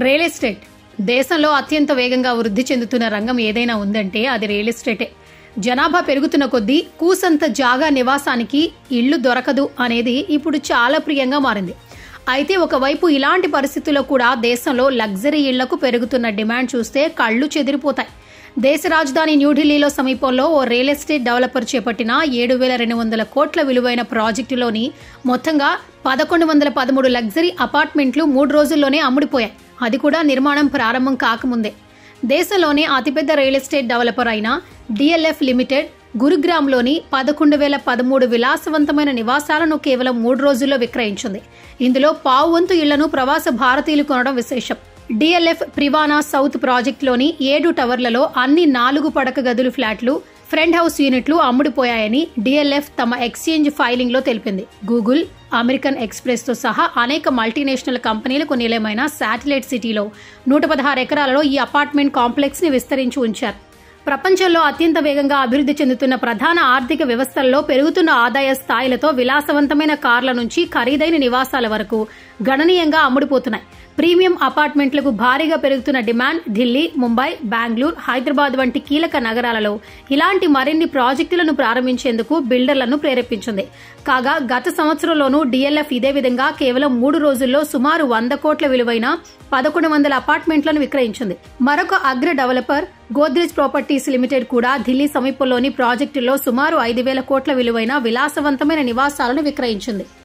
Real estate దేశంలో అత్యంత వేగంగా వృద్ధి చెందుతున్న రంగం ఏదైనా ఉందంటే అది రియల్ ఎస్టేటే. జనాభా పెరుగుతున్న కొద్దీ కూసంత జాగా నివాసానికి ఇళ్లు దొరకదు అనేది ఇప్పుడు చాలా ప్రియంగా మారింది. అయితే ఒకవైపు ఇలాంటి పరిస్థితుల్లో కూడా దేశంలో లగ్జరీ ఇళ్లకు పెరుగుతున్న డిమాండ్ చూస్తే కళ్లు చెదిరిపోతాయి. దేశ రాజధాని న్యూఢిల్లీలో సమీపంలో ఓ రియల్ ఎస్టేట్ డెవలపర్ చేపట్టిన 7,200 కోట్ల విలువైన ప్రాజెక్టులోని మొత్తంగా 1,113 లగ్జరీ అపార్ట్మెంట్లు 3 రోజుల్లోనే అమ్ముడిపోయాయి. అది కూడా నిర్మాణం ప్రారంభం కాకముందే. దేశంలోనే అతిపెద్ద రియల్ ఎస్టేట్ డెవలపర్ అయిన DLF లిమిటెడ్ గురుగ్రామ్లోని 11,013 విలాసవంతమైన నివాసాలను కేవలం 3 రోజుల్లో విక్రయించింది. ఇందులో పావువంతు ఇళ్లను ప్రవాస భారతీయులు కొనడం విశేషం. DLF ప్రివానా సౌత్ ప్రాజెక్టులోని 7 టవర్లలో అన్ని 4 పడక గదులు ఫ్లాట్లు, ఫ్రంట్ హౌస్ యూనిట్లు అమ్ముడిపోయాయని DLF తమ ఎక్స్చేంజ్ ఫైలింగ్ లో తెలిపింది. గూగుల్, అమెరికన్ ఎక్స్ప్రెస్ తో సహా అనేక మల్టీనేషనల్ కంపెనీలకు నిలయమైన శాటిలైట్ సిటీలో 116 ఎకరాలలో ఈ అపార్ట్మెంట్ కాంప్లెక్స్ ని విస్తరించి ఉంచారు. ప్రపంచంలో అత్యంత వేగంగా అభివృద్ధి చెందుతున్న ప్రధాన ఆర్థిక వ్యవస్థల్లో పెరుగుతున్న ఆదాయ స్థాయిలతో విలాసవంతమైన కార్ల నుంచి ఖరీదైన నివాసాల వరకు గణనీయంగా అమ్ముడుపోతున్నాయి. ప్రీమియం అపార్ట్మెంట్లకు భారీగా పెరుగుతున్న డిమాండ్ ఢిల్లీ, ముంబై, బెంగళూరు, హైదరాబాద్ వంటి కీలక నగరాలలో ఇలాంటి మరిన్ని ప్రాజెక్టులను ప్రారంభించేందుకు బిల్డర్లను ప్రేరేపించింది. కాగా గత సంవత్సరంలోనూ DLF ఇదే విధంగా కేవలం 3 రోజుల్లో సుమారు 100 కోట్ల విలువైన 1,100 అపార్ట్మెంట్లను విక్రయించింది. మరొక అగ్ర డెవలపర్ గోద్రేజ్ ప్రాపర్టీస్ లిమిటెడ్ కూడా ఢిల్లీ సమీపంలోని ప్రాజెక్టుల్లో సుమారు 5,000 కోట్ల విలువైన విలాసవంతమైన నివాసాలను విక్రయించింది.